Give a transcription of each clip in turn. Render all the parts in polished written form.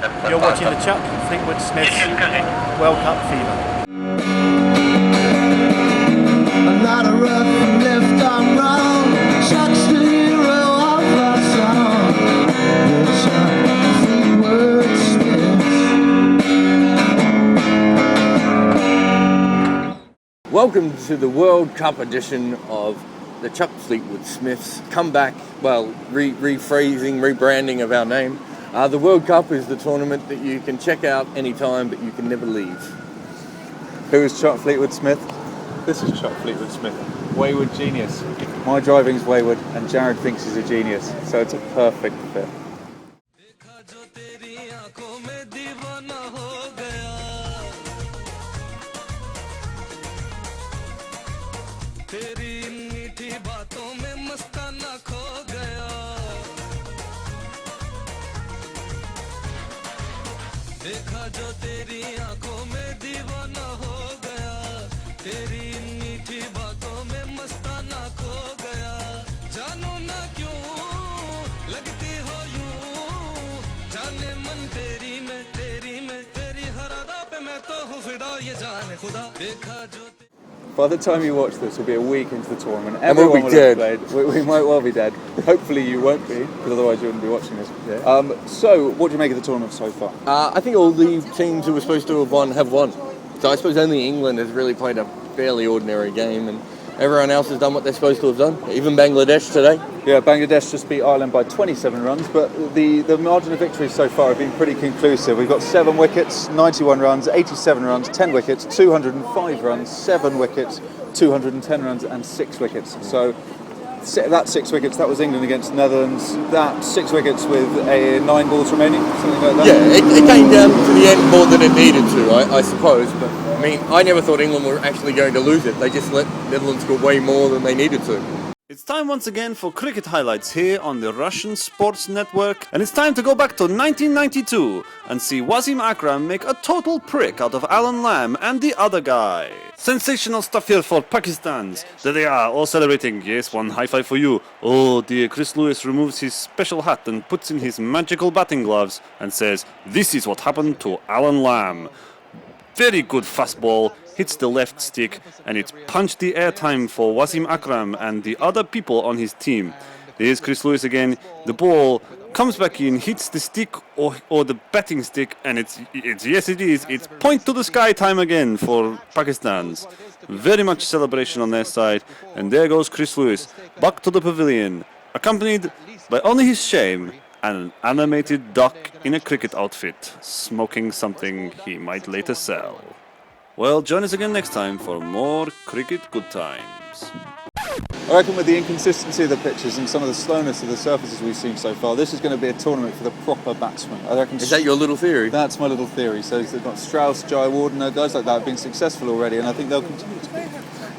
You're watching the Chuck Fleetwood-Smiths World Cup fever. A lot of rough left on wrong. Chuck's the hero of our song. The Chuck Fleetwood-Smiths. Welcome to the World Cup edition of the Chuck Fleetwood-Smiths comeback, rebranding of our name. The World Cup is the tournament that you can check out anytime, but you can never leave. Who is Chuck Fleetwood-Smith? This is Chuck Fleetwood-Smith, wayward genius. My driving's wayward, and Jared thinks he's a genius, so it's a perfect fit. देखा जो तेरी आंखों में दीवाना हो गया तेरी मीठी बातों में मस्ताना खो गया जानो ना क्यों लगती हो यूं जाने मन तेरी में तेरी हर अदा पे मैं तो हूँ फिदा ये जाने खुदा देखा जो By the time you watch this, we'll be a week into the tournament. And we'll be dead. We might well be dead. Hopefully you won't be, because otherwise you wouldn't be watching this. Yeah. So, what do you make of the tournament so far? I think all the teams who were supposed to have won have won. So I suppose only England has really played a fairly ordinary game, and everyone else has done what they're supposed to have done. Even Bangladesh today. Yeah, Bangladesh just beat Ireland by 27 runs, but the margin of victory so far have been pretty conclusive. We've got 7 wickets, 91 runs, 87 runs, 10 wickets, 205 runs, 7 wickets, 210 runs and 6 wickets. So that 6 wickets, that was England against Netherlands. That 6 wickets with 9 balls remaining, something like that. Yeah, it came down to the end more than it needed to, I suppose. But I mean, I never thought England were actually going to lose it. They just let Netherlands go way more than they needed to. It's time once again for cricket highlights here on the Russian Sports Network, and it's time to go back to 1992 and see Wasim Akram make a total prick out of Alan Lamb and the other guy. Sensational stuff here for Pakistans. There they are, all celebrating. Yes, one high five for you. Oh dear, Chris Lewis removes his special hat and puts in his magical batting gloves and says, "This is what happened to Alan Lamb." Very good fastball, hits the left stick, and it's punched the airtime for Wasim Akram and the other people on his team. There's Chris Lewis again. The ball comes back in, hits the stick or the batting stick, and it's yes it is. It's point to the sky time again for Pakistan's. Very much celebration on their side, and there goes Chris Lewis back to the pavilion, accompanied by only his shame and an animated duck in a cricket outfit, smoking something he might later sell. Well, join us again next time for more cricket good times. I reckon with the inconsistency of the pitches and some of the slowness of the surfaces we've seen so far, this is going to be a tournament for the proper batsmen. I reckon. Is that your little theory? That's my little theory. So they've got Strauss, Jai Wardener, guys like that have been successful already, and I think they'll continue to be.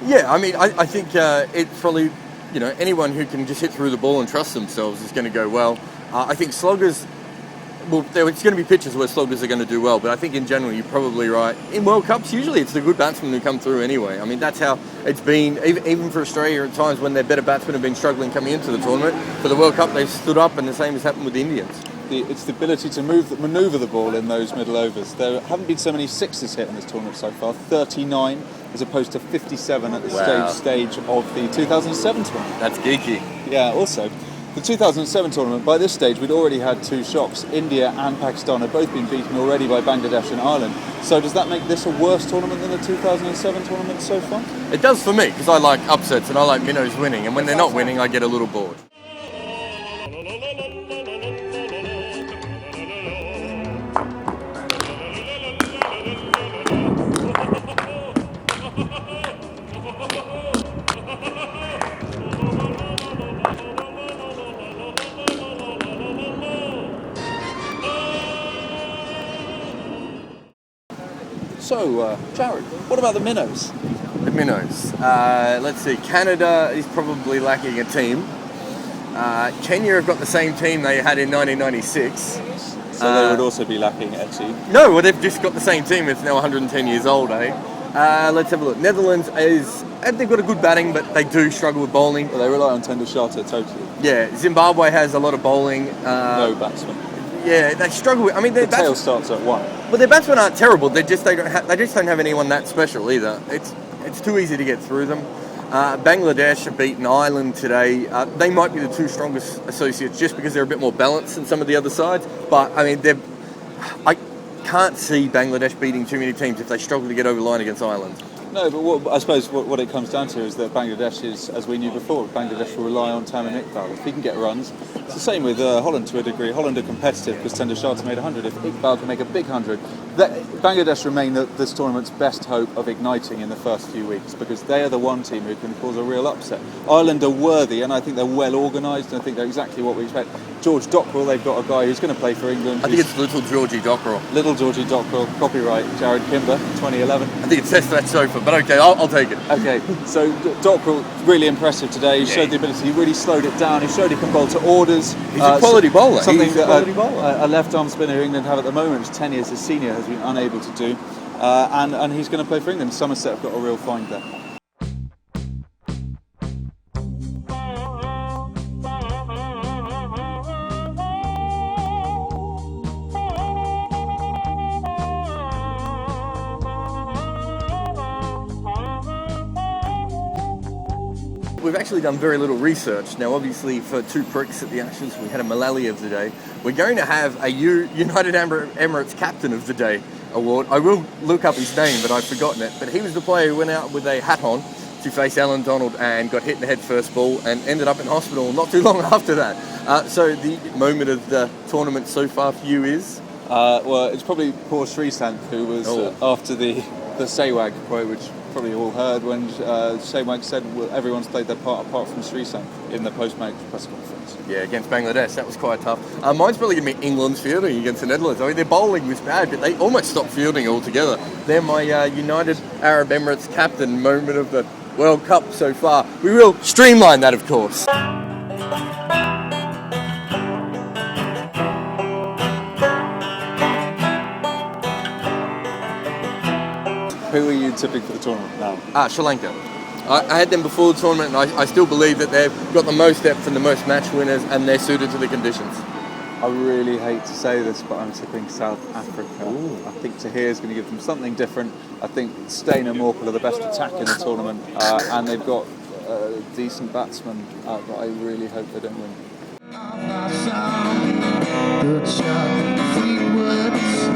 Yeah, I mean, I think it's probably, anyone who can just hit through the ball and trust themselves is going to go well. I think sloggers, it's going to be pitches where sloggers are going to do well, but I think in general you're probably right. In World Cups, usually it's the good batsmen who come through anyway. I mean, that's how it's been, even for Australia at times when their better batsmen have been struggling coming into the tournament. For the World Cup, they've stood up, and the same has happened with the Indians. It's the ability to manoeuvre the ball in those middle overs. There haven't been so many sixes hit in this tournament so far, 39 as opposed to 57 at the stage of the 2007 tournament. That's geeky. Yeah, also, the 2007 tournament, by this stage we'd already had 2 shocks. India and Pakistan had both been beaten already by Bangladesh and Ireland. So does that make this a worse tournament than the 2007 tournament so far? It does for me, because I like upsets and I like minnows winning, and when they're not winning I get a little bored. So, Jared, what about the minnows? The minnows. Let's see. Canada is probably lacking a team. Kenya have got the same team they had in 1996. So they would also be lacking a team. No, well, they've just got the same team. It's now 110 years old, eh? Let's have a look. Netherlands they've got a good batting, but they do struggle with bowling. Well, they rely on Tender Shata totally. Yeah, Zimbabwe has a lot of bowling. No batsmen. Yeah, they struggle with. I mean, The tail starts at 1. But their batsmen aren't terrible. They just don't have anyone that special either. It's too easy to get through them. Bangladesh have beaten Ireland today. They might be the two strongest associates just because they're a bit more balanced than some of the other sides. But I mean, I can't see Bangladesh beating too many teams if they struggle to get over the line against Ireland. No, but I suppose what it comes down to is that Bangladesh is, as we knew before, Bangladesh will rely on Tamim Iqbal. If he can get runs, it's the same with Holland to a degree. Holland are competitive because Tender Shah's made 100. If Iqbal can make a big 100, Bangladesh remain this tournament's best hope of igniting in the first few weeks because they are the one team who can cause a real upset. Ireland are worthy, and I think they're well organised, and I think they're exactly what we expect. George Dockrell, they've got a guy who's going to play for England. I think it's Little Georgie Dockrell. Little Georgie Dockrell, copyright Jared Kimber, 2011. I think it says that sofa, but okay, I'll take it. Okay, so Dockrell, really impressive today. He showed the ability, he really slowed it down. He showed he can bowl to orders. He's a quality bowler. Something that a left-arm spinner England have at the moment, which 10 years his senior has been unable to do. And he's going to play for England. Somerset have got a real find there. We've actually done very little research. Now, obviously, for 2 pricks at the Ashes, we had a Malali of the Day. We're going to have a United Emirates Captain of the Day award. I will look up his name, but I've forgotten it. But he was the player who went out with a hat on to face Alan Donald and got hit in the head first ball and ended up in hospital not too long after that. So the moment of the tournament so far for you is? Well, it's probably poor Srisanth, who was after the Sehwag quote, which probably all heard when Sehwag said, well, everyone's played their part apart from Srisanth in the post-match press conference. Yeah, against Bangladesh, that was quite tough. Mine's probably going to be England's fielding against the Netherlands. I mean, their bowling was bad, but they almost stopped fielding altogether. They're my United Arab Emirates captain moment of the World Cup so far. We will streamline that, of course. Who are you tipping for the tournament now? Sri Lanka. I had them before the tournament, and I still believe that they've got the most depth and the most match winners, and they're suited to the conditions. I really hate to say this, but I'm tipping South Africa. Ooh. I think Tahir is going to give them something different. I think Steyn and Morkel are the best attack in the tournament, and they've got decent batsmen, but I really hope they don't win. Good shot, Fleetwood.